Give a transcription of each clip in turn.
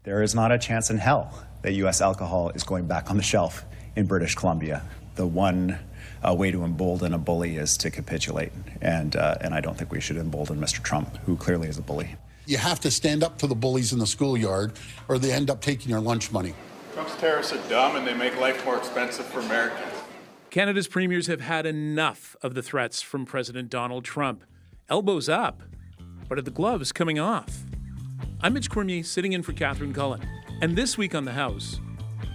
There is not a chance in hell that U.S. alcohol is going back on the shelf in British Columbia. The one way to embolden a bully is to capitulate, and I don't think we should embolden Mr. Trump, who clearly is a bully. You have to stand up to the bullies in the schoolyard, or they end up taking your lunch money. Trump's tariffs are dumb, and they make life more expensive for Americans. Canada's premiers have had enough of the threats from President Donald Trump. Elbows up, but are the gloves coming off? I'm Mitch Cormier, sitting in for Catherine Cullen. And this week on the House,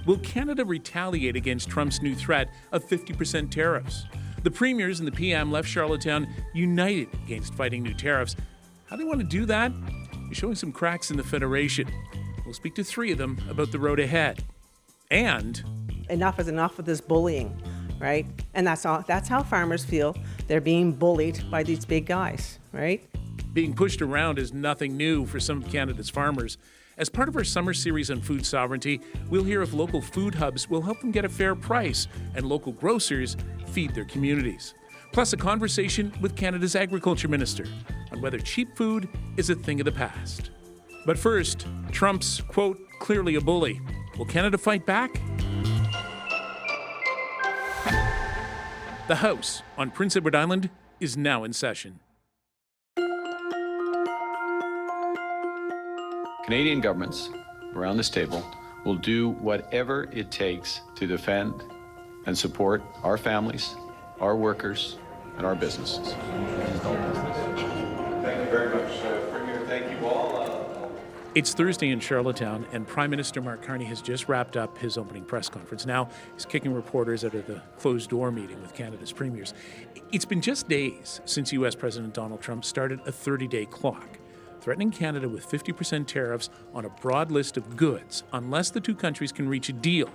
will Canada retaliate against Trump's new threat of 50% tariffs? The premiers and the PM left Charlottetown united against fighting new tariffs. How they want to do that is showing some cracks in the Federation. We'll speak to three of them about the road ahead. And enough is enough with this bullying, right? And that's how farmers feel. They're being bullied by these big guys, right? Being pushed around is nothing new for some of Canada's farmers. As part of our summer series on food sovereignty, we'll hear if local food hubs will help them get a fair price and local grocers feed their communities. Plus, a conversation with Canada's Agriculture Minister on whether cheap food is a thing of the past. But first, Trump's, quote, clearly a bully. Will Canada fight back? The House on Prince Edward Island is now in session. Canadian governments around this table will do whatever it takes to defend and support our families, our workers, and our businesses. Thank you very much, Premier. Thank you all. It's Thursday in Charlottetown, and Prime Minister Mark Carney has just wrapped up his opening press conference. Now he's kicking reporters out of the closed-door meeting with Canada's premiers. It's been just days since U.S. President Donald Trump started a 30-day clock, threatening Canada with 50% tariffs on a broad list of goods unless the two countries can reach a deal.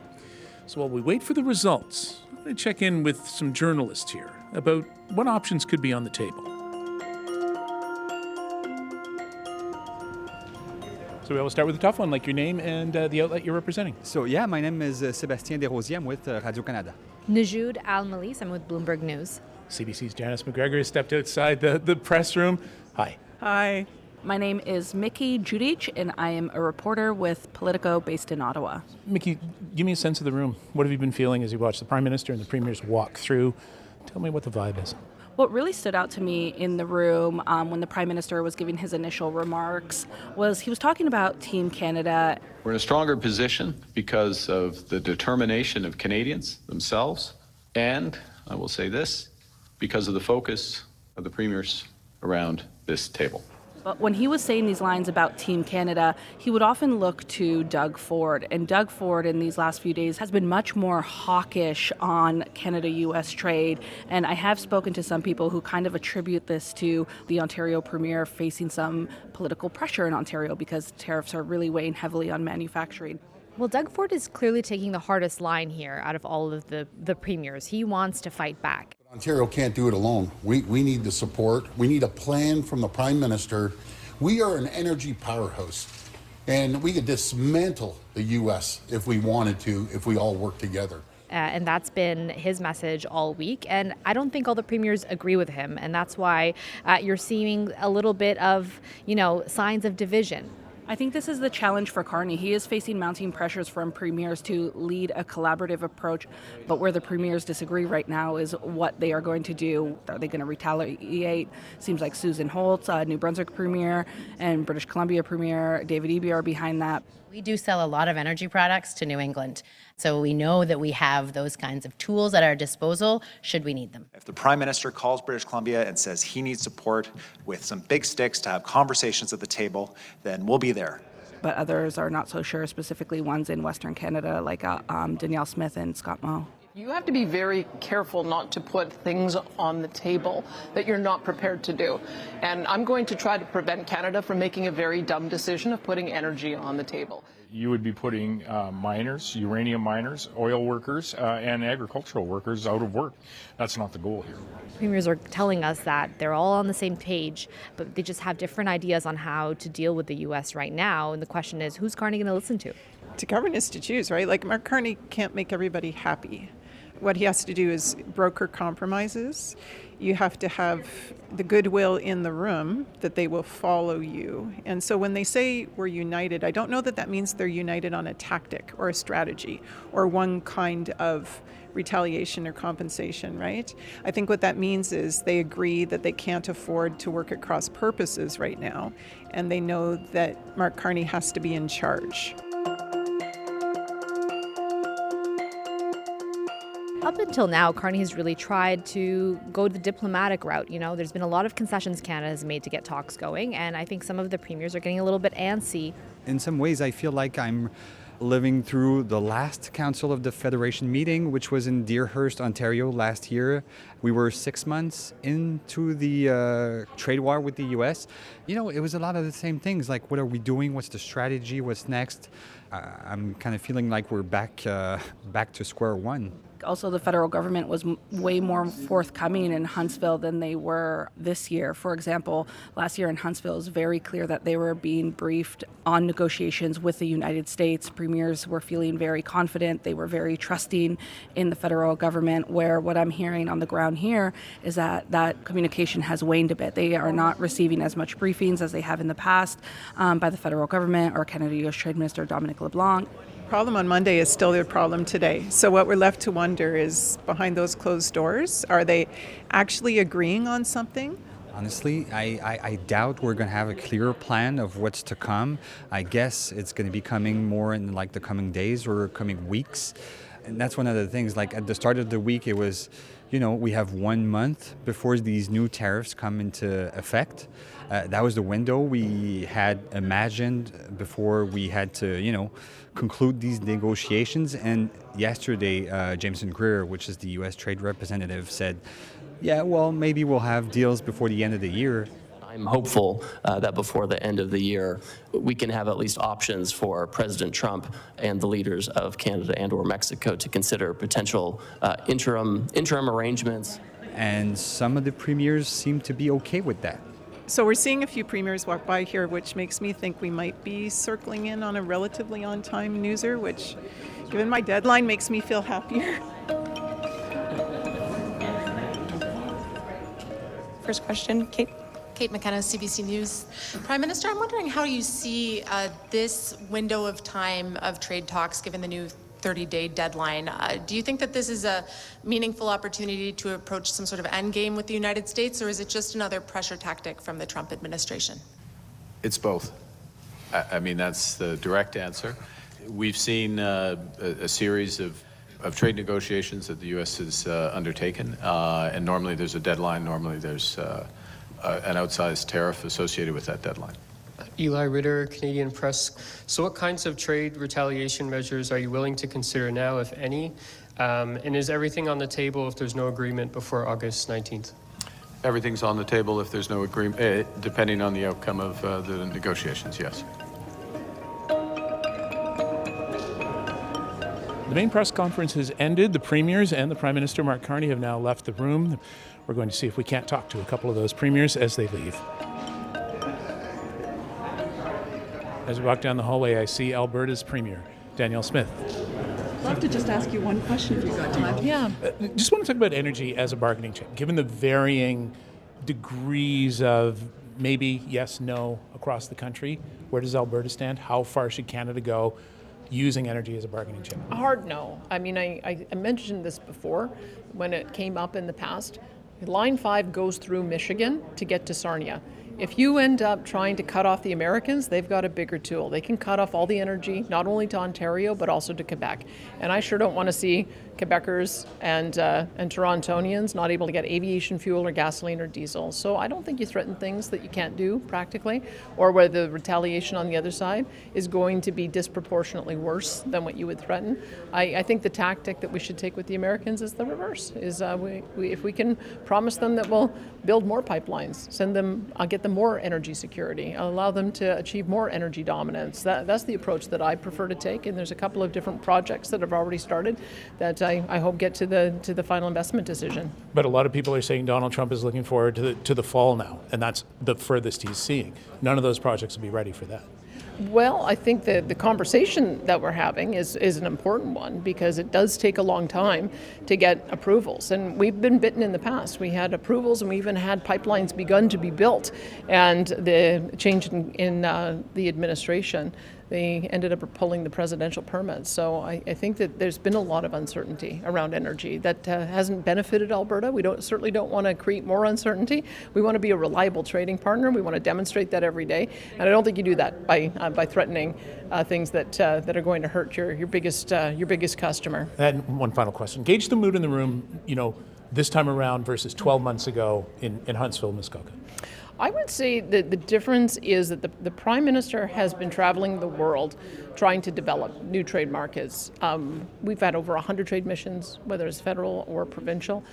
So while we wait for the results, I'm going to check in with some journalists here about what options could be on the table. So we always start with a tough one, like your name and the outlet you're representing. So yeah, my name is Sébastien Desrosiers. I'm with Radio-Canada. Najoud Al-Malise, I'm with Bloomberg News. CBC's Janice McGregor has stepped outside the press room. Hi. Hi. My name is Mickey Judich, and I am a reporter with Politico based in Ottawa. Mickey, give me a sense of the room. What have you been feeling as you watch the Prime Minister and the Premiers walk through? Tell me what the vibe is. What really stood out to me in the room when the Prime Minister was giving his initial remarks was he was talking about Team Canada. We're in a stronger position because of the determination of Canadians themselves, and I will say this, because of the focus of the premiers around this table. But when he was saying these lines about Team Canada, he would often look to Doug Ford. And Doug Ford in these last few days has been much more hawkish on Canada-U.S. trade. And I have spoken to some people who kind of attribute this to the Ontario Premier facing some political pressure in Ontario because tariffs are really weighing heavily on manufacturing. Well, Doug Ford is clearly taking the hardest line here out of all of the premiers. He wants to fight back. Ontario can't do it alone. We need the support. We need a plan from the Prime Minister. We are an energy powerhouse, and we could dismantle the U.S. if we wanted to, if we all work together. And that's been his message all week. And I don't think all the premiers agree with him. And that's why you're seeing a little bit of, signs of division. I think this is the challenge for Carney. He is facing mounting pressures from premiers to lead a collaborative approach, but where the premiers disagree right now is what they are going to do. Are they going to retaliate? Seems like Susan Holtz, New Brunswick Premier, and British Columbia Premier David Eby are behind that. We do sell a lot of energy products to New England, so we know that we have those kinds of tools at our disposal should we need them. If the Prime Minister calls British Columbia and says he needs support with some big sticks to have conversations at the table, then we'll be there. But others are not so sure, specifically ones in Western Canada like Danielle Smith and Scott Moe. You have to be very careful not to put things on the table that you're not prepared to do. And I'm going to try to prevent Canada from making a very dumb decision of putting energy on the table. You would be putting miners, uranium miners, oil workers, and agricultural workers out of work. That's not the goal here. Premiers are telling us that they're all on the same page, but they just have different ideas on how to deal with the U.S. right now. And the question is, who's Carney going to listen to? To govern is to choose, right? Like, Mark Carney can't make everybody happy. What he has to do is broker compromises you have to have the goodwill in the room that they will follow you. And so when they say we're united, I don't know that that means they're united on a tactic or a strategy or one kind of retaliation or compensation, right? I think what that means is they agree that they can't afford to work at cross purposes right now, and they know that Mark Carney has to be in charge. Up until now, Carney has really tried to go the diplomatic route. You know, there's been a lot of concessions Canada has made to get talks going, and I think some of the premiers are getting a little bit antsy. In some ways, I feel like I'm living through the last Council of the Federation meeting, which was in Deerhurst, Ontario last year. We were 6 months into the trade war with the U.S. You know, it was a lot of the same things, like what are we doing, what's the strategy, what's next? I'm kind of feeling like we're back to square one. Also, the federal government was way more forthcoming in Huntsville than they were this year. For example, last year in Huntsville, it was very clear that they were being briefed on negotiations with the United States. Premiers were feeling very confident. They were very trusting in the federal government, where what I'm hearing on the ground here is that that communication has waned a bit. They are not receiving as much briefings as they have in the past by the federal government or Canada-U.S. Trade Minister Dominic LeBlanc. Problem on Monday is still their problem today. So what we're left to wonder is, behind those closed doors, are they actually agreeing on something? Honestly, I doubt we're going to have a clear plan of what's to come. I guess it's going to be coming more in like the coming days or coming weeks. And that's one of the things, like at the start of the week, it was, you know, we have 1 month before these new tariffs come into effect. That was the window we had imagined before we had to, you know, conclude these negotiations. And yesterday, Jameson Greer, which is the U.S. trade representative, said, yeah, well, maybe we'll have deals before the end of the year. I'm hopeful that before the end of the year, we can have at least options for President Trump and the leaders of Canada and or Mexico to consider potential interim arrangements. And some of the premiers seem to be okay with that. So we're seeing a few premiers walk by here, which makes me think we might be circling in on a relatively on-time newser, which, given my deadline, makes me feel happier. First question, Kate. Kate McKenna, CBC News. Prime Minister, I'm wondering how you see this window of time of trade talks given the new 30-day deadline. Do you think that this is a meaningful opportunity to approach some sort of endgame with the United States, or is it just another pressure tactic from the Trump administration? It's both. I mean, that's the direct answer. We've seen a series of trade negotiations that the U.S. has undertaken, and normally there's a deadline. Normally there's an outsized tariff associated with that deadline. Eli Ritter, Canadian Press. So what kinds of trade retaliation measures are you willing to consider now, if any? And is everything on the table if there's no agreement before August 19th? Everything's on the table if there's no agreement, depending on the outcome of the negotiations, yes. The main press conference has ended. The premiers and the Prime Minister Mark Carney have now left the room. We're going to see if we can't talk to a couple of those premiers as they leave. As we walk down the hallway, I see Alberta's Premier Danielle Smith. I'd love to just ask you one question if you've got time. Yeah. Just want to talk about energy as a bargaining chip. Given the varying degrees of maybe yes, no across the country, where does Alberta stand? How far should Canada go using energy as a bargaining chip? A hard no. I mean, I mentioned this before when it came up in the past. Line 5 goes through Michigan to get to Sarnia. If you end up trying to cut off the Americans, they've got a bigger tool. They can cut off all the energy, not only to Ontario, but also to Quebec. And I sure don't want to see Quebecers and Torontonians not able to get aviation fuel or gasoline or diesel. So I don't think you threaten things that you can't do practically, or where the retaliation on the other side is going to be disproportionately worse than what you would threaten. I think the tactic that we should take with the Americans is the reverse, is if we can promise them that we'll build more pipelines, send them, get them more energy security, allow them to achieve more energy dominance. That's the approach that I prefer to take, and there's a couple of different projects that have already started that I hope get to the final investment decision. But a lot of people are saying Donald Trump is looking forward to the fall now, and that's the furthest he's seeing. None of those projects will be ready for that. Well, I think that the conversation that we're having is an important one because it does take a long time to get approvals. And we've been bitten in the past. We had approvals and we even had pipelines begun to be built. And the change in the administration, they ended up pulling the presidential permits. So I think that there's been a lot of uncertainty around energy that hasn't benefited Alberta. We certainly don't want to create more uncertainty. We want to be a reliable trading partner. We want to demonstrate that every day. And I don't think you do that by threatening things that are going to hurt your biggest customer. And one final question. Gauge the mood in the room, this time around versus 12 months ago in Huntsville, Muskoka. I would say that the difference is that the Prime Minister has been traveling the world trying to develop new trade markets. We've had over 100 trade missions, whether it's federal or provincial,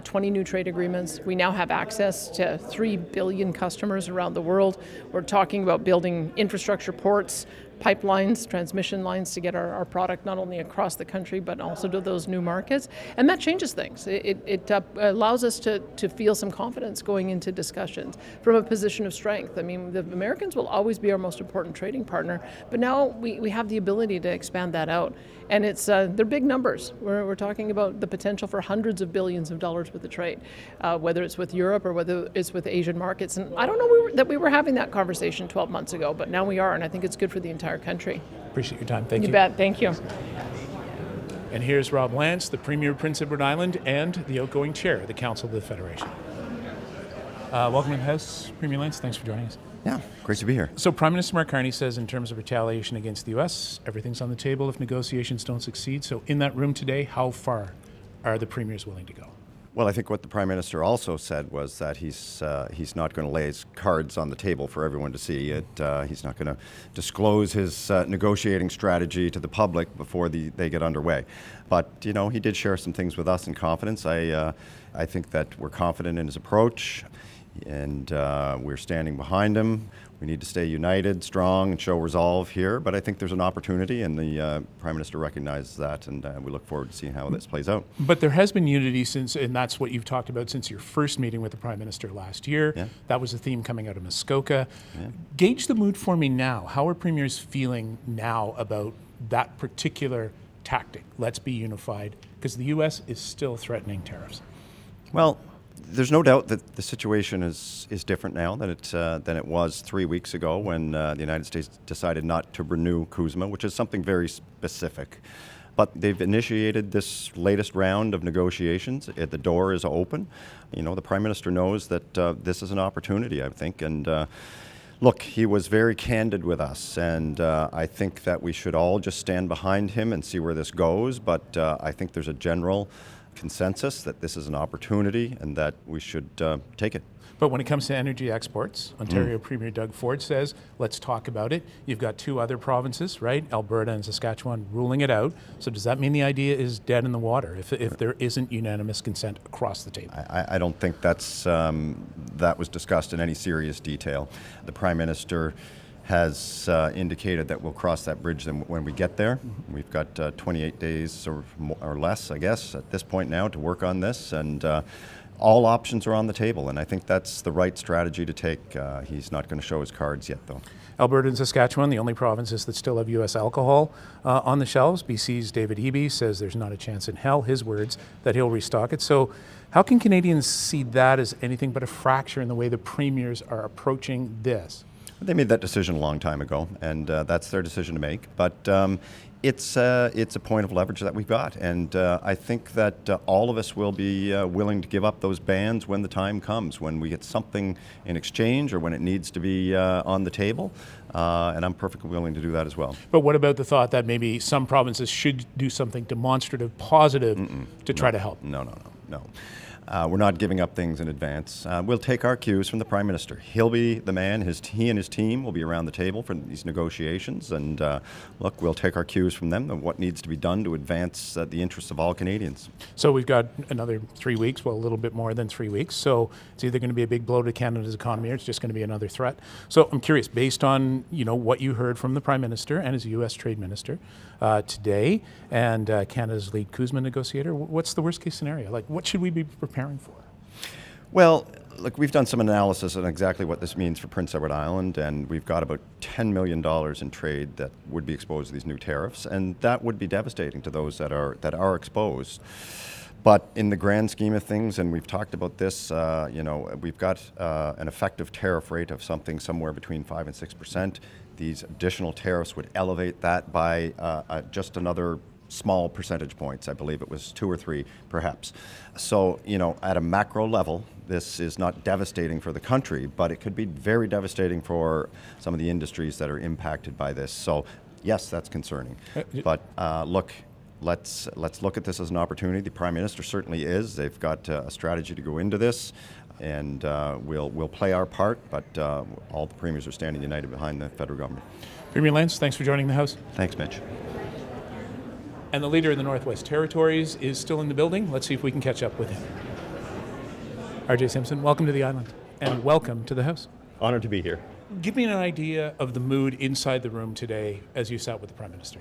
20 new trade agreements. We now have access to 3 billion customers around the world. We're talking about building infrastructure, ports, pipelines, transmission lines to get our product not only across the country but also to those new markets. And that changes things. It allows us to feel some confidence going into discussions from a position of strength. I mean, the Americans will always be our most important trading partner, but now we have the ability to expand that out. And they're big numbers. We're talking about the potential for hundreds of billions of dollars worth of trade, whether it's with Europe or whether it's with Asian markets. And I don't know that we were having that conversation 12 months ago, but now we are, and I think it's good for the entire country. Appreciate your time. Thank you. You bet. Thank you. And here's Rob Lantz, the Premier Prince Edward Island and the outgoing chair of the Council of the Federation. Welcome to the House, Premier Lantz. Thanks for joining us. Yeah, great to be here. So Prime Minister Mark Carney says in terms of retaliation against the U.S., everything's on the table if negotiations don't succeed. So in that room today, how far are the premiers willing to go? Well, I think what the Prime Minister also said was that he's not going to lay his cards on the table for everyone to see. He's not going to disclose his negotiating strategy to the public before they get underway. But, he did share some things with us in confidence. I think that we're confident in his approach, and we're standing behind him. We need to stay united, strong, and show resolve here. But I think there's an opportunity, and the Prime Minister recognizes that, and we look forward to seeing how this plays out. But there has been unity since, and that's what you've talked about since your first meeting with the Prime Minister last year. Yeah. That was a theme coming out of Muskoka. Yeah. Gauge the mood for me now. How are premiers feeling now about that particular tactic? Let's be unified, because the U.S. is still threatening tariffs. Well, there's no doubt that the situation is different now than it was 3 weeks ago when the United States decided not to renew CUSMA, which is something very specific. But they've initiated this latest round of negotiations. The door is open. The Prime Minister knows that this is an opportunity, I think. And look, he was very candid with us, and I think that we should all just stand behind him and see where this goes. But I think there's a general consensus that this is an opportunity and that we should take it. But when it comes to energy exports, Ontario Premier Doug Ford says, let's talk about it. You've got 2 other provinces, right? Alberta and Saskatchewan ruling it out. So does that mean the idea is dead in the water if there isn't unanimous consent across the table? I don't think that was discussed in any serious detail. The Prime Minister has indicated that we'll cross that bridge when we get there. We've got 28 days or less, I guess, at this point now to work on this, and all options are on the table, and I think that's the right strategy to take. He's not going to show his cards yet, though. Alberta and Saskatchewan, the only provinces that still have U.S. alcohol on the shelves. BC's David Eby says there's not a chance in hell, his words, that he'll restock it. So how can Canadians see that as anything but a fracture in the way the premiers are approaching this? They made that decision a long time ago, and that's their decision to make. But it's a point of leverage that we've got, and I think that all of us will be willing to give up those bans when the time comes, when we get something in exchange or when it needs to be on the table, and I'm perfectly willing to do that as well. But what about the thought that maybe some provinces should do something demonstrative, positive to try to help? No. We're not giving up things in advance. We'll take our cues from the Prime Minister. He'll be the man. He and his team will be around the table for these negotiations. And look, we'll take our cues from them of what needs to be done to advance the interests of all Canadians. So we've got another 3 weeks, well, a little bit more than 3 weeks. So it's either going to be a big blow to Canada's economy or it's just going to be another threat. So I'm curious, based on what you heard from the Prime Minister and his U.S. Trade Minister today and Canada's lead CUSMA negotiator, what's the worst case scenario? Like, what should we be preparing for? Well, look, we've done some analysis on exactly what this means for Prince Edward Island, and we've got about $10 million in trade that would be exposed to these new tariffs, and that would be devastating to those that are exposed. But in the grand scheme of things, and we've talked about this, we've got an effective tariff rate of somewhere between 5 and 6%. These additional tariffs would elevate that by just another small percentage points. I believe it was 2 or 3, perhaps. So, at a macro level, this is not devastating for the country, but it could be very devastating for some of the industries that are impacted by this. So, yes, that's concerning. But look, let's look at this as an opportunity. The Prime Minister certainly is. They've got a strategy to go into this, and we'll play our part, but all the premiers are standing united behind the federal government. Premier Lantz, thanks for joining the House. Thanks, Mitch. And the leader of the Northwest Territories is still in the building. Let's see if we can catch up with him. RJ Simpson, welcome to the island, and welcome to the House. Honored to be here. Give me an idea of the mood inside the room today as you sat with the Prime Minister.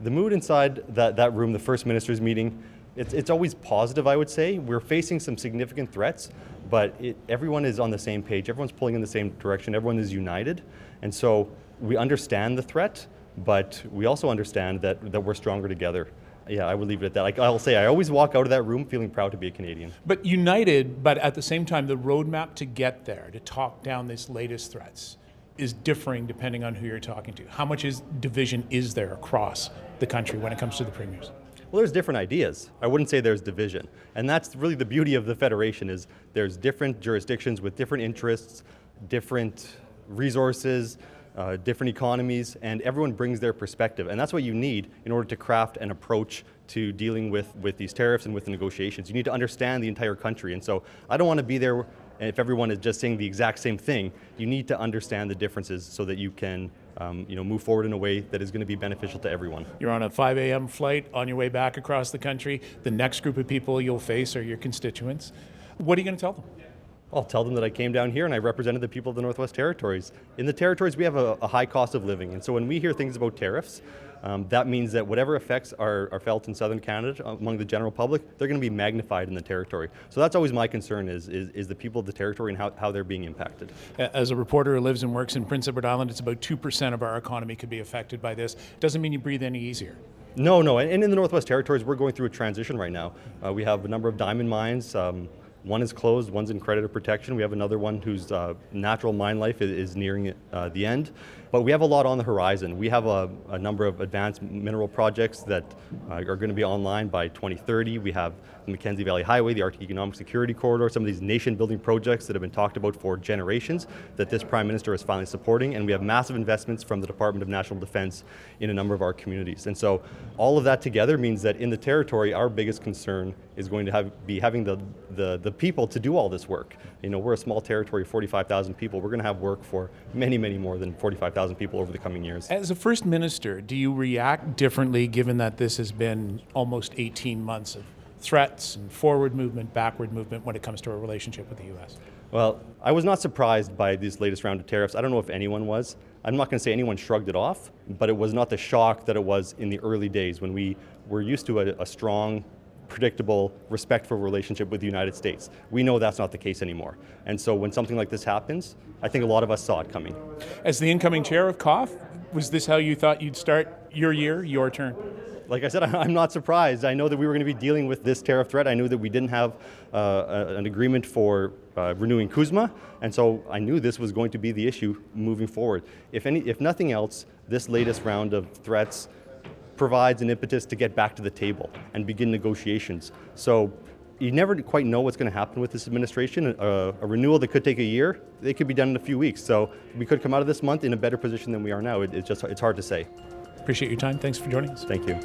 The mood inside that room, the First Minister's meeting, it's always positive, I would say. We're facing some significant threats, but everyone is on the same page. Everyone's pulling in the same direction. Everyone is united. And so we understand the threat, but we also understand that we're stronger together. Yeah, I would leave it at that. Like I'll say, I always walk out of that room feeling proud to be a Canadian. But united, but at the same time, the roadmap to get there, to talk down these latest threats, is differing depending on who you're talking to. How much division is there across the country when it comes to the premiers? Well, there's different ideas. I wouldn't say there's division. And that's really the beauty of the Federation is there's different jurisdictions with different interests, different resources, different economies, and everyone brings their perspective. And that's what you need in order to craft an approach to dealing with these tariffs and with the negotiations. You need to understand the entire country. And so I don't want to be there if everyone is just saying the exact same thing. You need to understand the differences so that you can move forward in a way that is going to be beneficial to everyone. You're on a 5 a.m. flight on your way back across the country. The next group of people you'll face are your constituents. What are you going to tell them? I'll tell them that I came down here and I represented the people of the Northwest Territories. In the Territories, we have a high cost of living. And so when we hear things about tariffs, that means that whatever effects are felt in Southern Canada among the general public, they're going to be magnified in the Territory. So that's always my concern is the people of the Territory and how they're being impacted. As a reporter who lives and works in Prince Edward Island, it's about 2% of our economy could be affected by this. Doesn't mean you breathe any easier. No. And in the Northwest Territories, we're going through a transition right now. We have a number of diamond mines. One is closed, one's in creditor protection. We have another one whose natural mine life is nearing the end. But we have a lot on the horizon. We have a number of advanced mineral projects that are going to be online by 2030. We have the Mackenzie Valley Highway, the Arctic Economic Security Corridor, some of these nation-building projects that have been talked about for generations that this Prime Minister is finally supporting. And we have massive investments from the Department of National Defense in a number of our communities. And so all of that together means that in the Territory, our biggest concern is going to be having the people to do all this work. We're a small territory of 45,000 people. We're going to have work for many, many more than 45,000 people over the coming years. As a First Minister, do you react differently given that this has been almost 18 months of threats and forward movement, backward movement when it comes to our relationship with the U.S.? Well, I was not surprised by this latest round of tariffs. I don't know if anyone was. I'm not going to say anyone shrugged it off, but it was not the shock that it was in the early days when we were used to a strong, predictable, respectful relationship with the United States. We know that's not the case anymore. And so when something like this happens, I think a lot of us saw it coming. As the incoming chair of COF, was this how you thought you'd start your year, your turn? Like I said, I'm not surprised. I know that we were going to be dealing with this tariff threat. I knew that we didn't have an agreement for renewing CUSMA, and so I knew this was going to be the issue moving forward. If nothing else, this latest round of threats provides an impetus to get back to the table and begin negotiations. So you never quite know what's going to happen with this administration. A renewal that could take a year, they could be done in a few weeks. So we could come out of this month in a better position than we are now. It's hard to say. Appreciate your time. Thanks for joining us. Thank you.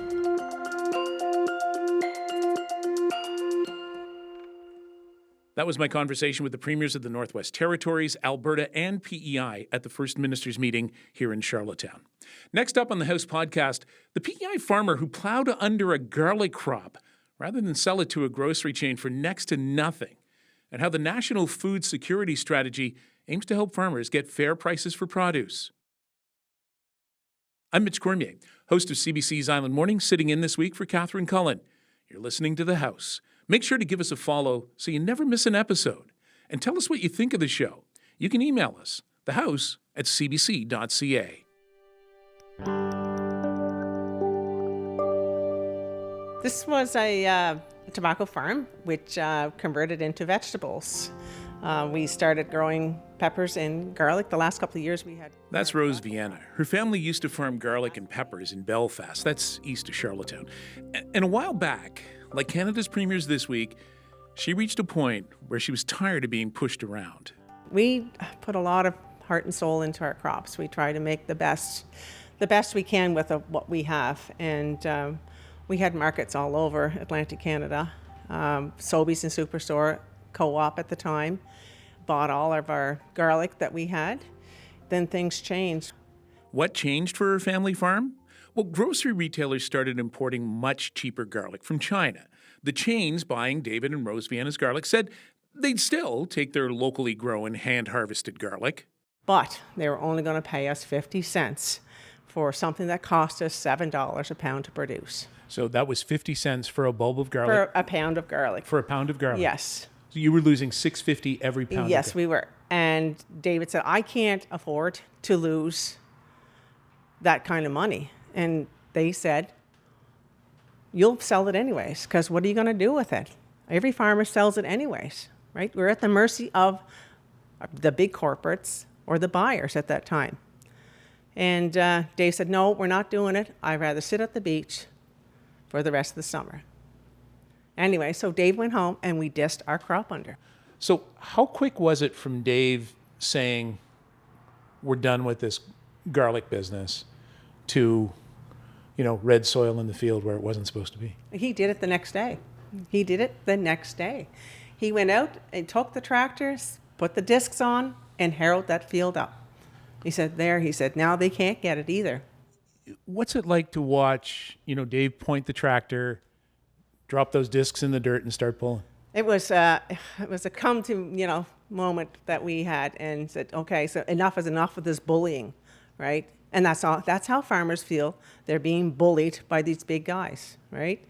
That was my conversation with the premiers of the Northwest Territories, Alberta, and P.E.I. at the First Minister's meeting here in Charlottetown. Next up on the House podcast, the P.E.I. farmer who plowed under a garlic crop rather than sell it to a grocery chain for next to nothing, and how the National Food Security Strategy aims to help farmers get fair prices for produce. I'm Mitch Cormier, host of CBC's Island Morning, sitting in this week for Catherine Cullen. You're listening to The House. Make sure to give us a follow so you never miss an episode. and tell us what you think of the show. You can email us, thehouse@cbc.ca. This was a tobacco farm which converted into vegetables. We started growing peppers and garlic. The last couple of years we had... That's Rose Vienna. Her family used to farm garlic and peppers in Belfast. That's east of Charlottetown. And a while back, like Canada's premiers this week, she reached a point where she was tired of being pushed around. We put a lot of heart and soul into our crops. We try to make the best we can with what we have. And we had markets all over Atlantic Canada. Sobeys and Superstore, Co-op at the time, bought all of our garlic that we had. Then things changed. What changed for her family farm? Well, grocery retailers started importing much cheaper garlic from China. The chains buying David and Rose Vienna's garlic said they'd still take their locally grown, hand-harvested garlic. But they were only going to pay us 50 cents for something that cost us $7 a pound to produce. So that was 50 cents for a bulb of garlic? For a pound of garlic. For a pound of garlic? Yes. So you were losing $6.50 every pound? Yes, we were. And David said, I can't afford to lose that kind of money. And they said, you'll sell it anyways, because what are you going to do with it? Every farmer sells it anyways, right? We're at the mercy of the big corporates or the buyers at that time. And Dave said, no, we're not doing it. I'd rather sit at the beach for the rest of the summer. Anyway, so Dave went home and we dissed our crop under. So how quick was it from Dave saying, we're done with this garlic business, to, red soil in the field where it wasn't supposed to be? He did it the next day. He did it the next day. He went out and took the tractors, put the discs on, and harrowed that field up. He said, now they can't get it either. What's it like to watch, Dave point the tractor, drop those discs in the dirt and start pulling? It was a come to, moment that we had, and said, okay, so enough is enough of this bullying, right? And that's how farmers feel. They're being bullied by these big guys, right?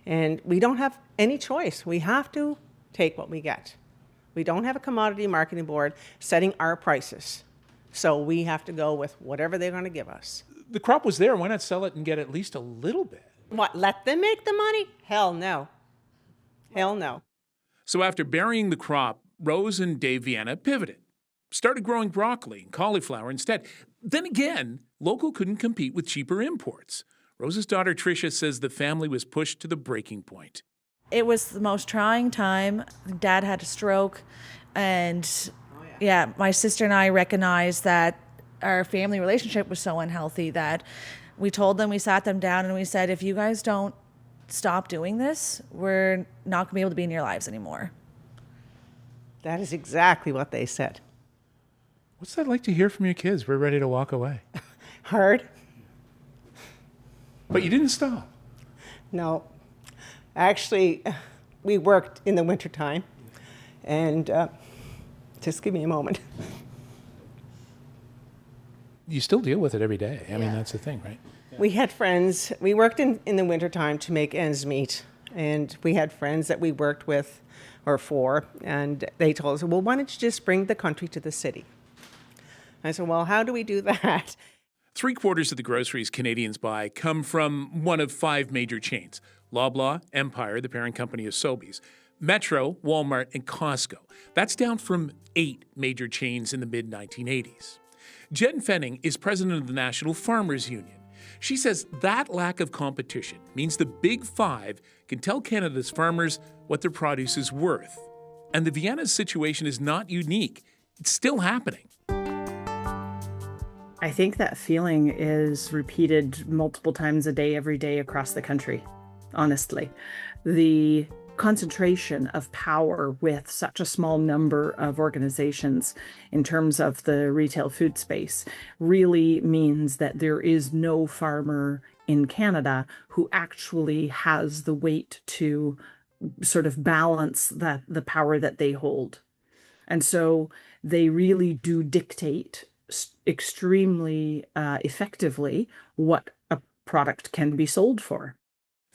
And we don't have any choice. We have to take what we get. We don't have a commodity marketing board setting our prices. So we have to go with whatever they're going to give us. The crop was there. Why not sell it and get at least a little bit? What, let them make the money? Hell no. Hell no. So after burying the crop, Rose and Dave Vienna pivoted, started growing broccoli and cauliflower instead. Then again, local couldn't compete with cheaper imports. Rose's daughter Tricia says the family was pushed to the breaking point. It was the most trying time. Dad had a stroke, and my sister and I recognized that our family relationship was so unhealthy that we told them, we sat them down and we said, if you guys don't stop doing this, we're not going to be able to be in your lives anymore. That is exactly what they said. What's that like to hear from your kids? We're ready to walk away. Hard. But you didn't stop. No. Actually, we worked in the wintertime. And just give me a moment. You still deal with it every day. I mean, that's the thing, right? We had friends. We worked in the wintertime to make ends meet. And we had friends that we worked with or for. And they told us, well, why don't you just bring the country to the city? I said, well, how do we do that? 3/4 of the groceries Canadians buy come from one of 5 major chains: Loblaw, Empire, the parent company of Sobeys, Metro, Walmart, and Costco. That's down from 8 major chains in the mid-1980s. Jen Fenning is president of the National Farmers Union. She says that lack of competition means the big 5 can tell Canada's farmers what their produce is worth. And the Vienna's situation is not unique. It's still happening. I think that feeling is repeated multiple times a day, every day across the country, honestly. The concentration of power with such a small number of organizations in terms of the retail food space really means that there is no farmer in Canada who actually has the weight to sort of balance the power that they hold. And so they really do dictate extremely effectively what a product can be sold for.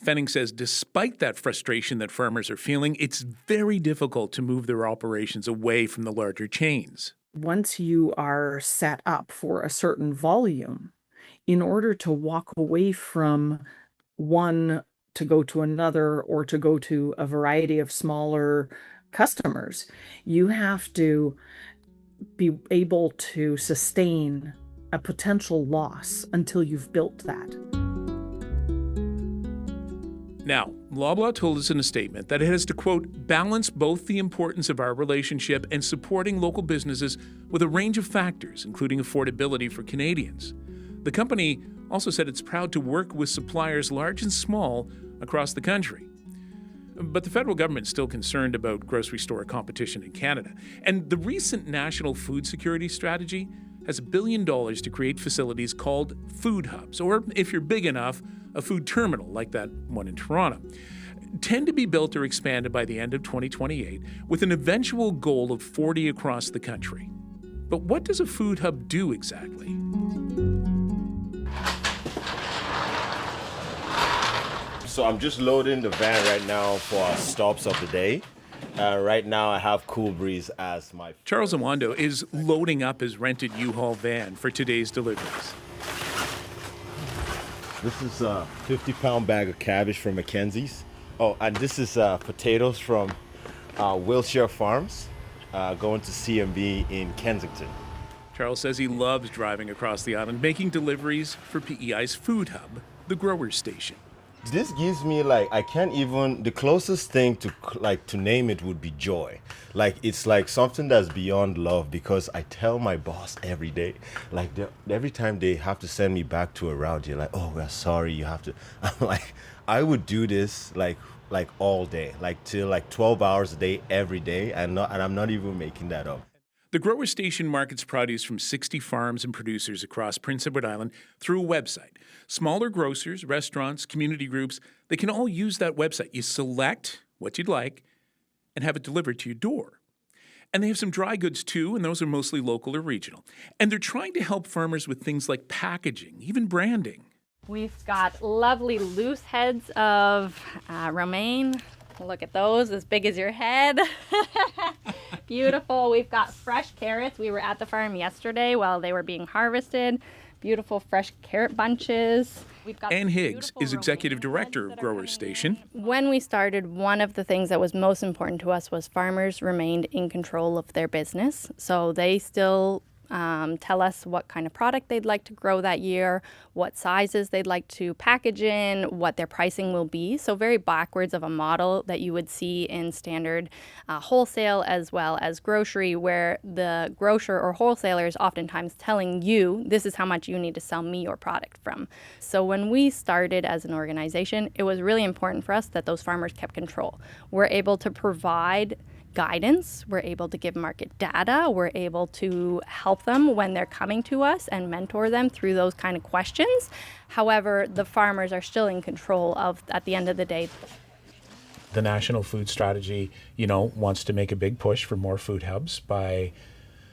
Fenning says despite that frustration that farmers are feeling, it's very difficult to move their operations away from the larger chains. Once you are set up for a certain volume, in order to walk away from one to go to another or to go to a variety of smaller customers, you have to be able to sustain a potential loss until you've built that. Now, Loblaw told us in a statement that it has to, quote, balance both the importance of our relationship and supporting local businesses with a range of factors, including affordability for Canadians. The company also said it's proud to work with suppliers large and small across the country. But the federal government's still concerned about grocery store competition in Canada. And the recent National Food Security Strategy has $1 billion to create facilities called food hubs, or if you're big enough, a food terminal like that one in Toronto. 10 to be built or expanded by the end of 2028, with an eventual goal of 40 across the country. But what does a food hub do exactly? So I'm just loading the van right now for our stops of the day. Right now I have Cool Breeze as my... Charles Amando is loading up his rented U-Haul van for today's deliveries. This is a 50-pound bag of cabbage from Mackenzie's. Oh, and this is potatoes from Wilshire Farms going to CMB in Kensington. Charles says he loves driving across the island, making deliveries for P.E.I.'s food hub, the Growers Station. This gives me I can't even, the closest thing to name it would be joy. It's like something that's beyond love, because I tell my boss every day, every time they have to send me back to a route, you're like, oh, we're sorry, you have to. I'm like, I would do this all day, till 12 hours a day, every day, and I'm not even making that up. The Grower Station markets produce from 60 farms and producers across Prince Edward Island through a website. Smaller grocers, restaurants, community groups, they can all use that website. You select what you'd like and have it delivered to your door. And they have some dry goods too, and those are mostly local or regional. And they're trying to help farmers with things like packaging, even branding. We've got lovely loose heads of romaine. Look at those, as big as your head. Beautiful. We've got fresh carrots. We were at the farm yesterday while they were being harvested. Beautiful fresh carrot bunches. We've got Ann Higgs is executive director of Growers Station. When we started, one of the things that was most important to us was farmers remained in control of their business. So they still tell us what kind of product they'd like to grow that year, what sizes they'd like to package in, what their pricing will be. So very backwards of a model that you would see in standard wholesale as well as grocery, where the grocer or wholesaler is oftentimes telling you, this is how much you need to sell me your product from. So when we started as an organization, it was really important for us that those farmers kept control. We're able to provide guidance, we're able to give market data, we're able to help them when they're coming to us and mentor them through those kind of questions. However, the farmers are still in control of, at the end of the day. The National Food Strategy, wants to make a big push for more food hubs by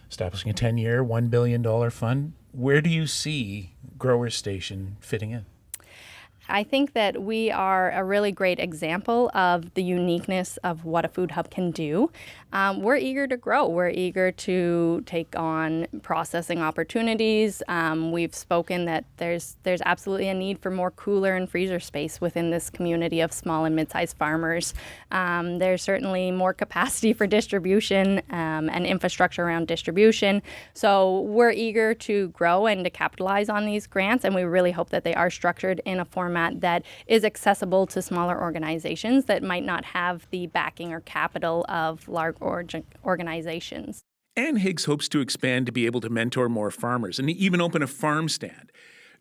establishing a 10-year, $1 billion fund. Where do you see Growers Station fitting in? I think that we are a really great example of the uniqueness of what a food hub can do. We're eager to grow. We're eager to take on processing opportunities. We've spoken that there's absolutely a need for more cooler and freezer space within this community of small and mid-sized farmers. There's certainly more capacity for distribution and infrastructure around distribution. So we're eager to grow and to capitalize on these grants, and we really hope that they are structured in a format that is accessible to smaller organizations that might not have the backing or capital of large organizations. Ann Higgs hopes to expand to be able to mentor more farmers and even open a farm stand.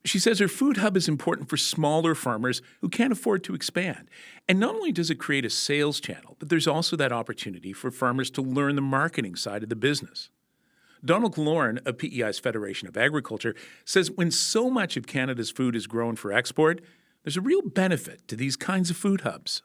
She says her food hub is important for smaller farmers who can't afford to expand. And not only does it create a sales channel, but there's also that opportunity for farmers to learn the marketing side of the business. Donald Killorn of P.E.I.'s Federation of Agriculture says when so much of Canada's food is grown for export, there's a real benefit to these kinds of food hubs.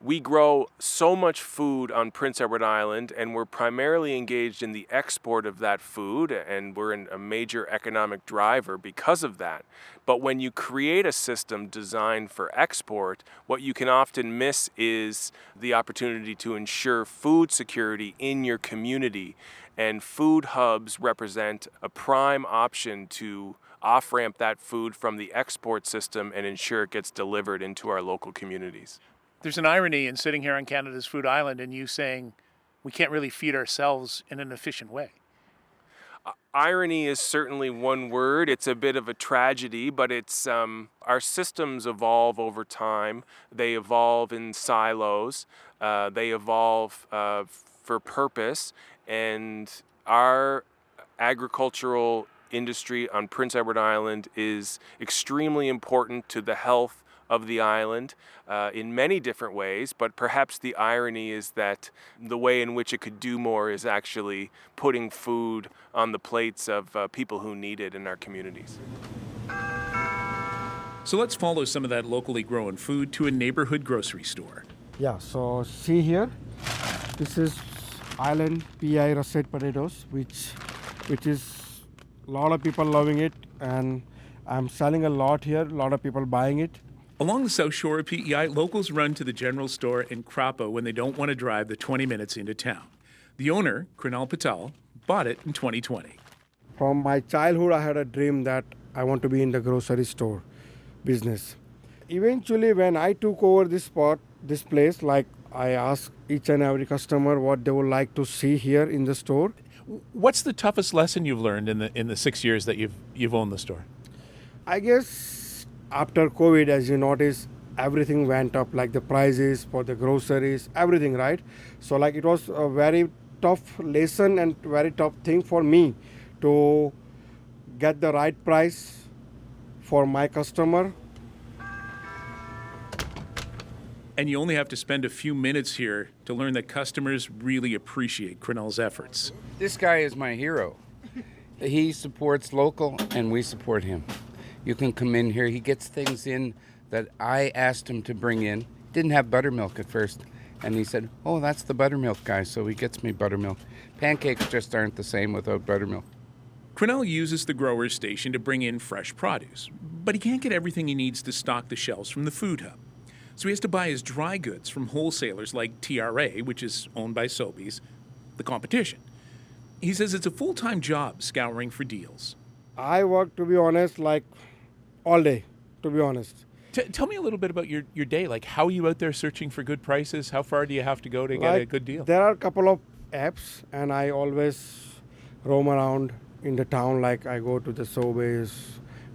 We grow so much food on Prince Edward Island, and we're primarily engaged in the export of that food, and we're a major economic driver because of that. But when you create a system designed for export, what you can often miss is the opportunity to ensure food security in your community. And food hubs represent a prime option to off-ramp that food from the export system and ensure it gets delivered into our local communities. There's an irony in sitting here on Canada's Food Island and you saying we can't really feed ourselves in an efficient way. Irony is certainly one word. It's a bit of a tragedy, but it's our systems evolve over time. They evolve in silos. They evolve for purpose, and our agricultural industry on Prince Edward Island is extremely important to the health of the island in many different ways, but perhaps the irony is that the way in which it could do more is actually putting food on the plates of people who need it in our communities. So let's follow some of that locally grown food to a neighborhood grocery store. Yeah, so see here, this is Island P.E.I. russet potatoes, which is a lot of people loving it, and I'm selling a lot here, a lot of people buying it. Along the south shore of P.E.I., locals run to the general store in Crapo when they don't want to drive the 20 minutes into town. The owner, Krunal Patel, bought it in 2020. From my childhood, I had a dream that I want to be in the grocery store business. Eventually, when I took over this place, like I asked each and every customer what they would like to see here in the store. What's the toughest lesson you've learned in the 6 years that you've owned the store? I guess after COVID, as you notice, everything went up, like the prices for the groceries, everything, right? So like it was a very tough lesson and very tough thing for me to get the right price for my customer. And you only have to spend a few minutes here to learn that customers really appreciate Krunal's efforts. This guy is my hero. He supports local and we support him. You can come in here. He gets things in that I asked him to bring in. Didn't have buttermilk at first. And he said, oh, that's the buttermilk guy, so he gets me buttermilk. Pancakes just aren't the same without buttermilk. Krunal uses the grower's station to bring in fresh produce, but he can't get everything he needs to stock the shelves from the food hub. So he has to buy his dry goods from wholesalers like TRA, which is owned by Sobeys, the competition. He says it's a full-time job scouring for deals. I work, to be honest, like all day, to be honest. Tell me a little bit about your day. Like, how are you out there searching for good prices? How far do you have to go to get a good deal? There are a couple of apps, and I always roam around in the town. Like I go to the Sobeys,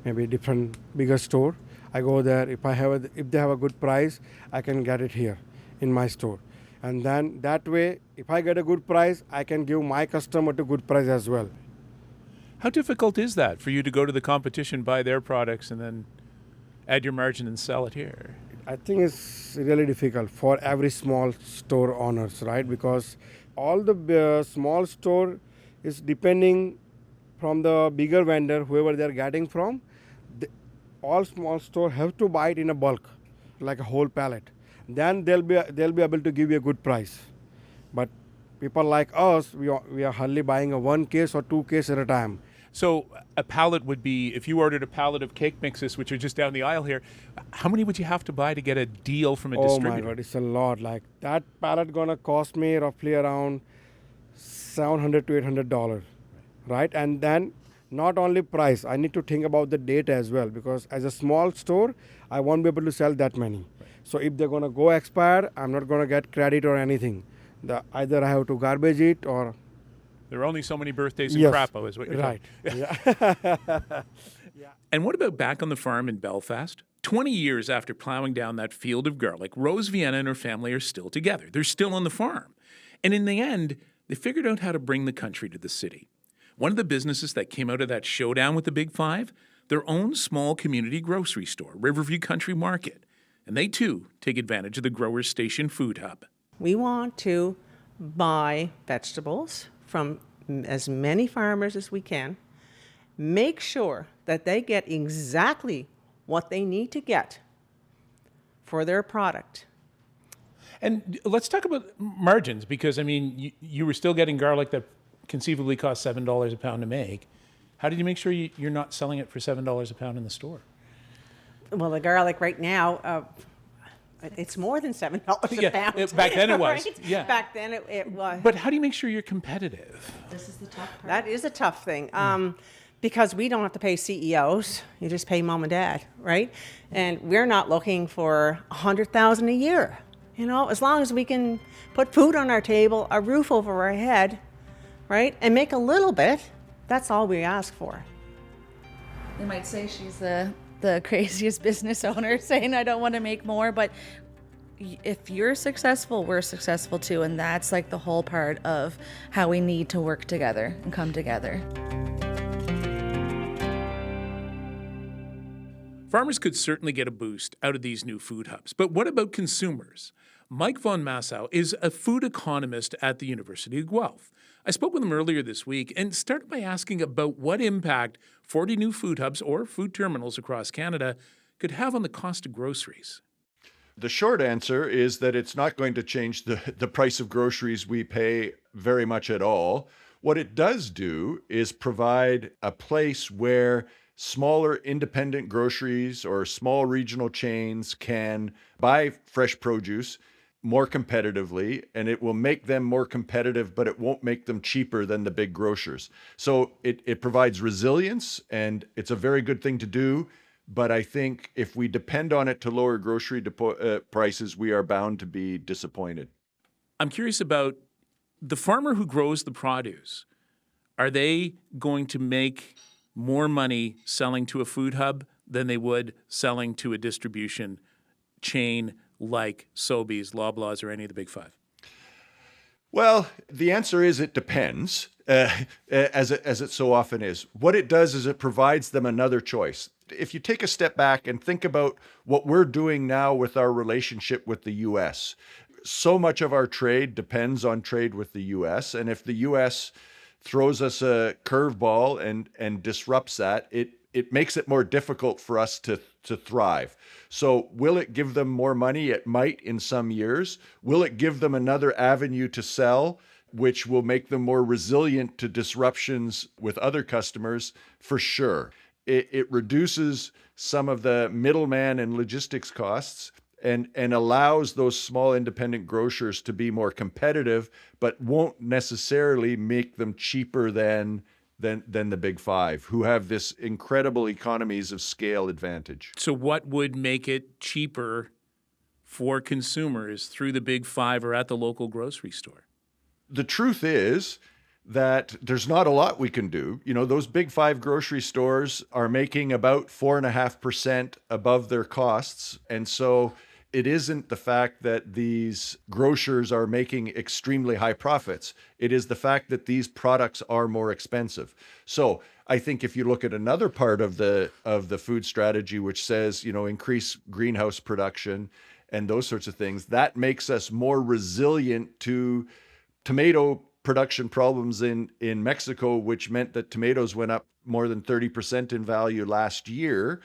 maybe different bigger store. I go there. If they have a good price, I can get it here in my store. And then that way, if I get a good price, I can give my customer a good price as well. How difficult is that for you to go to the competition, buy their products, and then add your margin and sell it here? I think it's really difficult for every small store owners, right? Because all the small store is depending from the bigger vendor, whoever they're getting from. All small store have to buy it in a bulk, like a whole pallet. Then they'll be able to give you a good price. But people like us, we are hardly buying a 1 case or 2 case at a time. So a pallet would be, if you ordered a pallet of cake mixes, which are just down the aisle here, how many would you have to buy to get a deal from a distributor? Oh my God, it's a lot. Like that pallet gonna cost me roughly around $700 to $800, right? And then not only price, I need to think about the date as well, because as a small store, I won't be able to sell that many. Right. So if they're gonna go expire, I'm not gonna get credit or anything. Either I have to garbage it or... There are only so many birthdays in Crapo, is what you're right. Yeah. And what about back on the farm in Belfast? 20 years after plowing down that field of garlic, Rose Vienna and her family are still together. They're still on the farm. And in the end, they figured out how to bring the country to the city. One of the businesses that came out of that showdown with the Big Five, their own small community grocery store, Riverview Country Market. And they, too, take advantage of the Growers Station Food Hub. We want to buy vegetables from as many farmers as we can, make sure that they get exactly what they need to get for their product. And let's talk about margins, because, I mean, you were still getting garlic that conceivably cost $7 a pound to make. How did you make sure you're not selling it for $7 a pound in the store? Well, the garlic right now, it's more than $7 a pound. Back then it was. Right? Yeah. Back then it was. But how do you make sure you're competitive? This is the tough part. That is a tough thing. Because we don't have to pay CEOs. You just pay mom and dad, right? And we're not looking for $100,000 a year. You know, as long as we can put food on our table, a roof over our head, right? And make a little bit, that's all we ask for. They might say she's the craziest business owner saying I don't want to make more, but if you're successful, we're successful too. And that's like the whole part of how we need to work together and come together. Farmers could certainly get a boost out of these new food hubs. But what about consumers? Mike von Massow is a food economist at the University of Guelph. I spoke with him earlier this week and started by asking about what impact 40 new food hubs or food terminals across Canada could have on the cost of groceries. The short answer is that it's not going to change the price of groceries we pay very much at all. What it does do is provide a place where smaller independent groceries or small regional chains can buy fresh produce more competitively, and it will make them more competitive, but it won't make them cheaper than the big grocers. So it provides resilience, and it's a very good thing to do. But I think if we depend on it to lower grocery prices, we are bound to be disappointed. I'm curious about the farmer who grows the produce. Are they going to make more money selling to a food hub than they would selling to a distribution chain like Sobeys, Loblaws, or any of the big five? Well, the answer is it depends, as it so often is. What it does is it provides them another choice. If you take a step back and think about what we're doing now with our relationship with the U.S., so much of our trade depends on trade with the U.S., and if the U.S. throws us a curveball and disrupts that, it makes it more difficult for us to thrive. So will it give them more money? It might in some years. Will it give them another avenue to sell, which will make them more resilient to disruptions with other customers? For sure. It reduces some of the middleman and logistics costs and allows those small independent grocers to be more competitive, but won't necessarily make them cheaper than the big five, who have this incredible economies of scale advantage. So what would make it cheaper for consumers through the big five or at the local grocery store? The truth is that there's not a lot we can do. You know, those big five grocery stores are making about 4.5% above their costs. And so it isn't the fact that these grocers are making extremely high profits. It is the fact that these products are more expensive. So I think if you look at another part of the food strategy, which says, you know, increase greenhouse production and those sorts of things, that makes us more resilient to tomato production problems in Mexico, which meant that tomatoes went up more than 30% in value last year.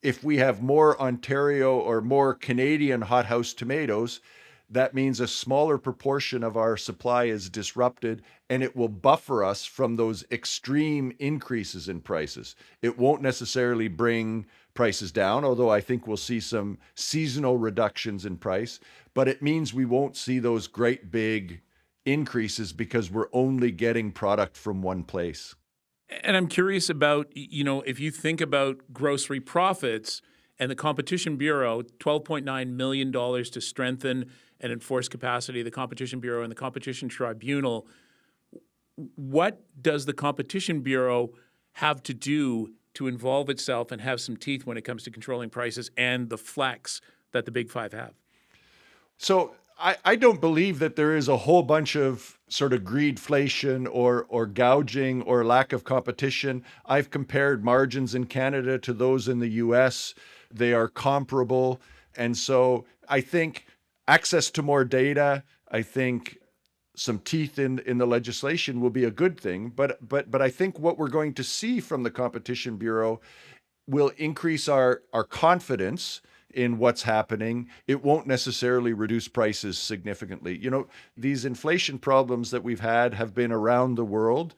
If we have more Ontario or more Canadian hothouse tomatoes, that means a smaller proportion of our supply is disrupted, and it will buffer us from those extreme increases in prices. It won't necessarily bring prices down, although I think we'll see some seasonal reductions in price, but it means we won't see those great big increases because we're only getting product from one place. And I'm curious about, you know, if you think about grocery profits and the Competition Bureau, $12.9 million to strengthen and enforce capacity of the Competition Bureau and the Competition Tribunal, what does the Competition Bureau have to do to involve itself and have some teeth when it comes to controlling prices and the flex that the big five have? So I don't believe that there is a whole bunch of sort of greedflation or gouging or lack of competition. I've compared margins in Canada to those in the US. They are comparable. And so I think access to more data, I think some teeth in the legislation will be a good thing. But I think what we're going to see from the Competition Bureau will increase our confidence in what's happening. It won't necessarily reduce prices significantly. These inflation problems that we've had have been around the world.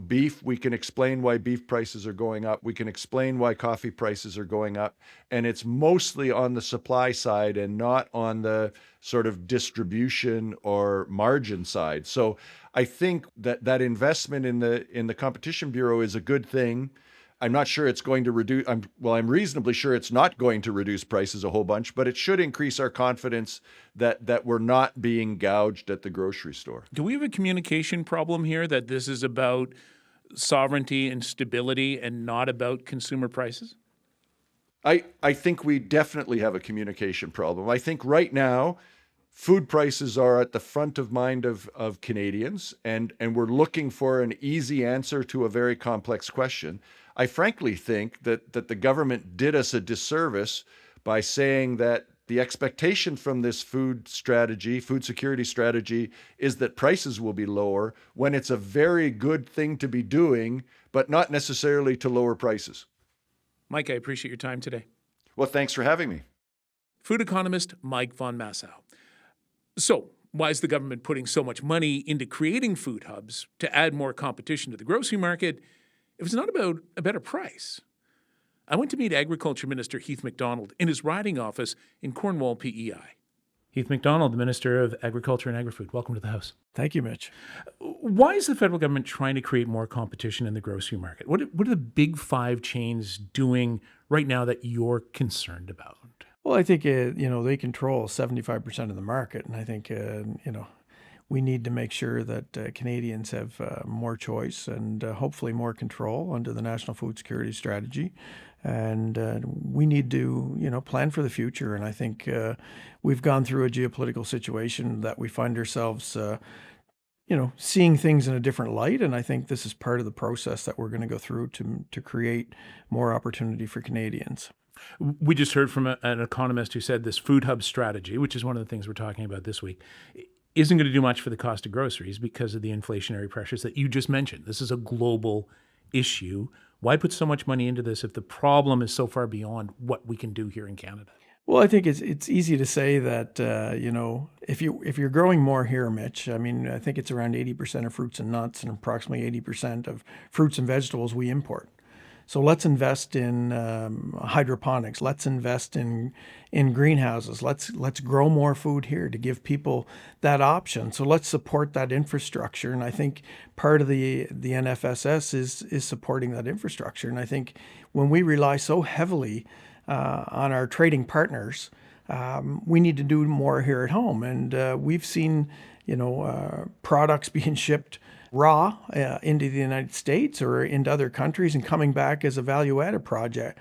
Beef, we can explain why beef prices are going up. We can explain why coffee prices are going up. And it's mostly on the supply side and not on the sort of distribution or margin side. So I think that investment in the Competition Bureau is a good thing. I'm not sure it's going to reduce, I'm reasonably sure it's not going to reduce prices a whole bunch, but it should increase our confidence that we're not being gouged at the grocery store. Do we have a communication problem here, that this is about sovereignty and stability and not about consumer prices? I think we definitely have a communication problem. I think right now, food prices are at the front of mind of Canadians, and we're looking for an easy answer to a very complex question. I frankly think that the government did us a disservice by saying that the expectation from this food security strategy, is that prices will be lower, when it's a very good thing to be doing, but not necessarily to lower prices. Mike, I appreciate your time today. Well, thanks for having me. Food economist Mike von Massow. So, why is the government putting so much money into creating food hubs to add more competition to the grocery market if it's not about a better price? I went to meet Agriculture Minister Heath MacDonald in his riding office in Cornwall, P.E.I. Heath MacDonald, the Minister of Agriculture and Agri-Food. Welcome to the House. Thank you, Mitch. Why is the federal government trying to create more competition in the grocery market? What are the big five chains doing right now that you're concerned about? Well, I think, they control 75% of the market. And I think, we need to make sure that Canadians have more choice and hopefully more control under the National Food Security Strategy. And we need to, plan for the future. And I think we've gone through a geopolitical situation that we find ourselves, seeing things in a different light. And I think this is part of the process that we're going to go through to create more opportunity for Canadians. We just heard from an economist who said this food hub strategy, which is one of the things we're talking about this week, isn't going to do much for the cost of groceries because of the inflationary pressures that you just mentioned. This is a global issue. Why put so much money into this if the problem is so far beyond what we can do here in Canada? Well, I think it's easy to say that, if you're growing more here, Mitch, I think it's around 80% of fruits and nuts and approximately 80% of fruits and vegetables we import. So let's invest in hydroponics. Let's invest in greenhouses. Let's grow more food here to give people that option. So let's support that infrastructure. And I think part of the NFSS is supporting that infrastructure. And I think when we rely so heavily on our trading partners, we need to do more here at home. And we've seen, products being shipped raw into the United States or into other countries and coming back as a value-added project.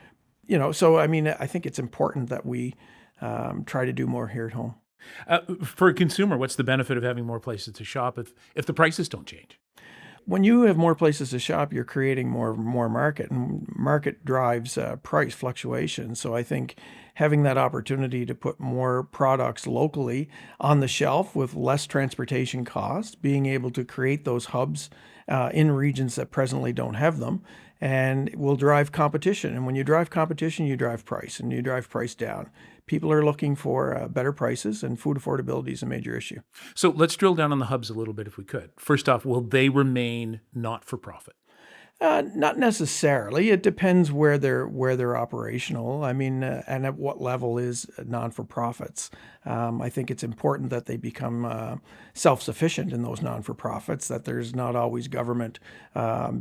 So I think it's important that we try to do more here at home. For a consumer, what's the benefit of having more places to shop if the prices don't change? When you have more places to shop, you're creating more market, and market drives price fluctuation. So I think having that opportunity to put more products locally on the shelf with less transportation costs, being able to create those hubs in regions that presently don't have them, and it will drive competition. And when you drive competition, you drive price, and you drive price down. People are looking for better prices, and food affordability is a major issue. So let's drill down on the hubs a little bit if we could. First off, will they remain not-for-profit? Not necessarily. It depends where they're operational. And at what level is non-for-profits. I think it's important that they become self-sufficient in those non-for-profits, that there's not always government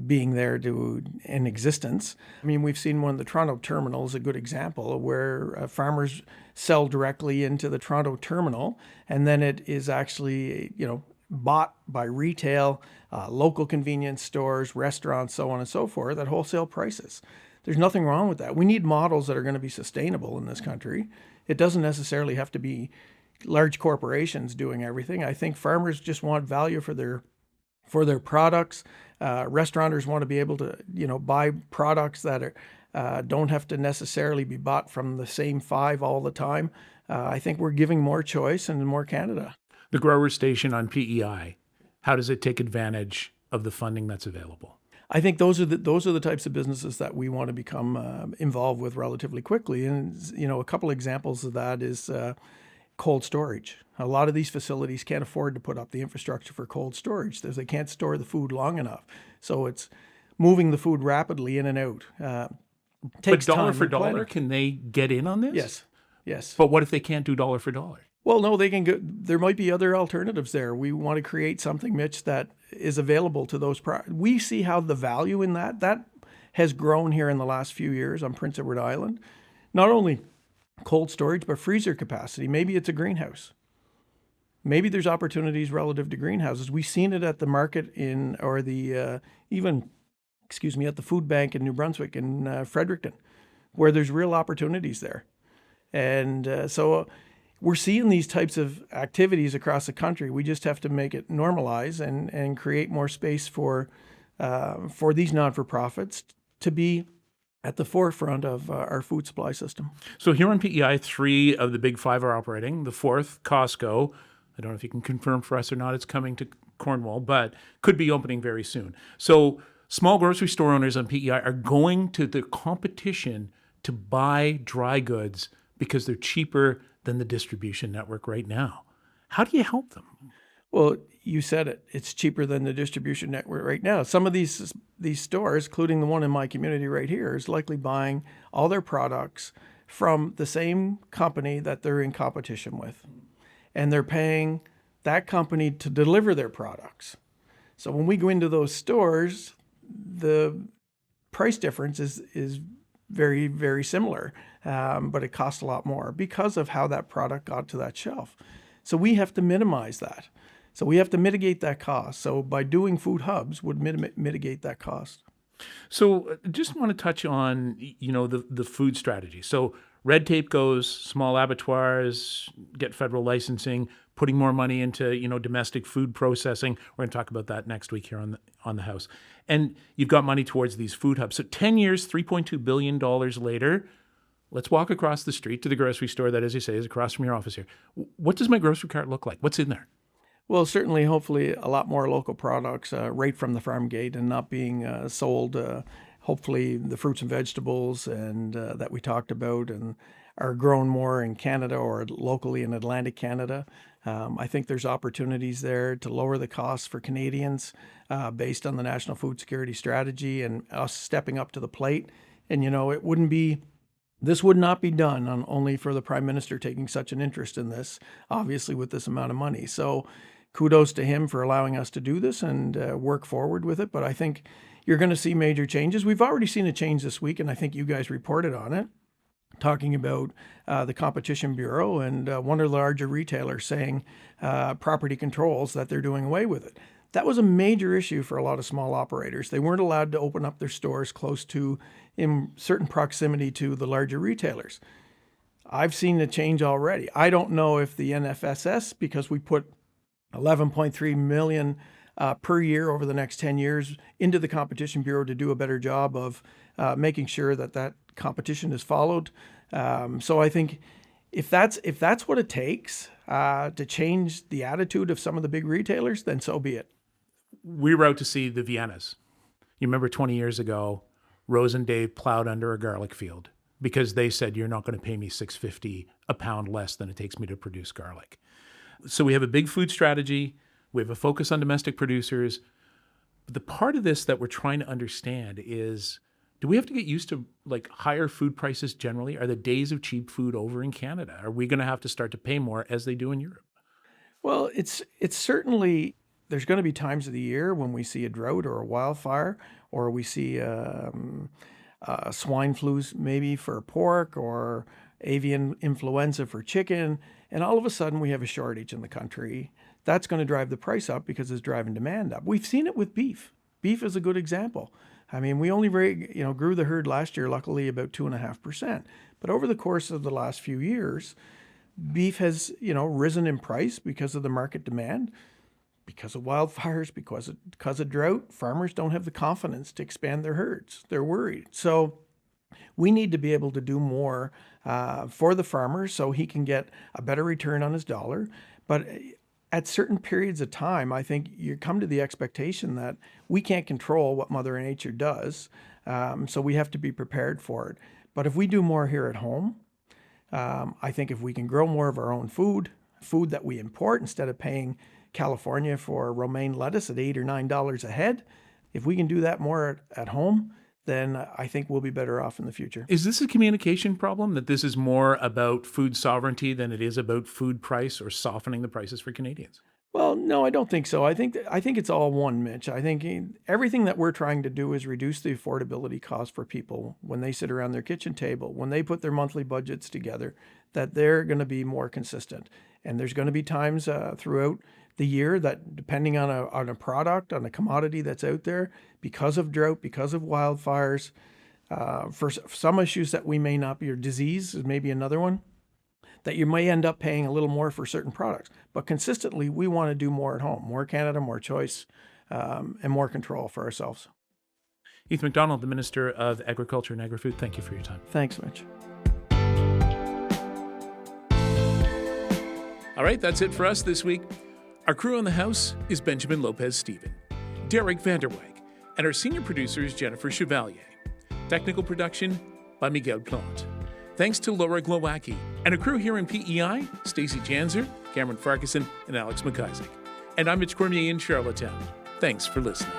being there in existence. We've seen one of the Toronto terminals, a good example, where farmers sell directly into the Toronto terminal, and then it is actually, bought by retail, local convenience stores, restaurants, so on and so forth, at wholesale prices. There's nothing wrong with that. We need models that are going to be sustainable in this country. It doesn't necessarily have to be large corporations doing everything. I think farmers just want value for their products. Restaurateurs want to be able to, buy products that don't have to necessarily be bought from the same five all the time. I think we're giving more choice and more Canada. The grower station on P.E.I., how does it take advantage of the funding that's available? I think those are the types of businesses that we want to become involved with relatively quickly. And a couple examples of that is cold storage. A lot of these facilities can't afford to put up the infrastructure for cold storage. They can't store the food long enough. So it's moving the food rapidly in and out. But dollar for dollar, can they get in on this? Yes. But what if they can't do dollar for dollar? Well, no, they can go. There might be other alternatives there. We want to create something, Mitch, that is available to those. We see how the value in that has grown here in the last few years on Prince Edward Island. Not only cold storage, but freezer capacity. Maybe it's a greenhouse. Maybe there's opportunities relative to greenhouses. We've seen it at the market at the food bank in New Brunswick in Fredericton, where there's real opportunities there. And so we're seeing these types of activities across the country. We just have to make it normalize and create more space for these non-for-profits to be at the forefront of our food supply system. So here on P.E.I, 3 of the big 5 are operating. The 4th, Costco, I don't know if you can confirm for us or not, it's coming to Cornwall, but could be opening very soon. So small grocery store owners on P.E.I are going to the competition to buy dry goods because they're cheaper than the distribution network right now. How do you help them? Well, you said it. It's cheaper than the distribution network right now. Some of these stores, including the one in my community right here, is likely buying all their products from the same company that they're in competition with. And they're paying that company to deliver their products. So when we go into those stores, the price difference is very, very similar, but it costs a lot more because of how that product got to that shelf. So we have to minimize that. So we have to mitigate that cost. So by doing food hubs would mitigate that cost. So just want to touch on, the food strategy. So red tape goes, small abattoirs get federal licensing, putting more money into, domestic food processing. We're going to talk about that next week here on the House. And you've got money towards these food hubs. So 10 years, $3.2 billion later, let's walk across the street to the grocery store that, as you say, is across from your office here. What does my grocery cart look like? What's in there? Well, certainly, hopefully, a lot more local products right from the farm gate and not being sold. Hopefully, the fruits and vegetables and that we talked about and are grown more in Canada or locally in Atlantic Canada. I think there's opportunities there to lower the costs for Canadians based on the National Food Security Strategy and us stepping up to the plate. And, this would not be done only for the Prime Minister taking such an interest in this, obviously with this amount of money. So kudos to him for allowing us to do this and work forward with it. But I think you're going to see major changes. We've already seen a change this week, and I think you guys reported on it, talking about the Competition Bureau and one of the larger retailers saying property controls that they're doing away with it. That was a major issue for a lot of small operators. They weren't allowed to open up their stores close to, in certain proximity to the larger retailers. I've seen the change already. I don't know if the NFSS, because we put $11.3 million per year over the next 10 years into the Competition Bureau to do a better job of making sure that competition is followed. So I think if that's what it takes to change the attitude of some of the big retailers, then so be it. We were out to see the Viennas. You remember 20 years ago, Rose and Dave plowed under a garlic field because they said, you're not going to pay me $6.50 a pound less than it takes me to produce garlic. So we have a big food strategy. We have a focus on domestic producers. But the part of this that we're trying to understand is, do we have to get used to higher food prices generally? Are the days of cheap food over in Canada? Are we going to have to start to pay more as they do in Europe? Well, it's certainly, there's going to be times of the year when we see a drought or a wildfire, or we see swine flus maybe for pork or avian influenza for chicken, and all of a sudden we have a shortage in the country. That's going to drive the price up because it's driving demand up. We've seen it with beef. Beef is a good example. I mean, we only grew the herd last year, luckily, about 2.5%. But over the course of the last few years, beef has, risen in price because of the market demand, because of wildfires, because of drought. Farmers don't have the confidence to expand their herds. They're worried. So we need to be able to do more for the farmer so he can get a better return on his dollar. But at certain periods of time, I think you come to the expectation that we can't control what Mother Nature does, so we have to be prepared for it. But if we do more here at home, I think if we can grow more of our own food that we import instead of paying California for romaine lettuce at $8 or $9 a head, if we can do that more at home, then I think we'll be better off in the future. Is this a communication problem, that this is more about food sovereignty than it is about food price or softening the prices for Canadians? Well, no, I don't think so. I think it's all one, Mitch. I think everything that we're trying to do is reduce the affordability cost for people when they sit around their kitchen table, when they put their monthly budgets together, that they're going to be more consistent. And there's going to be times throughout the year that, depending on a product, on a commodity that's out there, because of drought, because of wildfires, for some issues that we may not be, or disease is maybe another one, that you may end up paying a little more for certain products. But consistently, we want to do more at home, more Canada, more choice, and more control for ourselves. Heath MacDonald, the Minister of Agriculture and Agri-Food, thank you for your time. Thanks, Mitch. All right, that's it for us this week. Our crew in the house is Benjamin Lopez-Steven, Derek Vanderweg, and our senior producer is Jennifer Chevalier. Technical production by Miguel Plante. Thanks to Laura Glowacki, and a crew here in P.E.I, Stacey Janzer, Cameron Farquharson, and Alex McIsaac. And I'm Mitch Cormier in Charlottetown. Thanks for listening.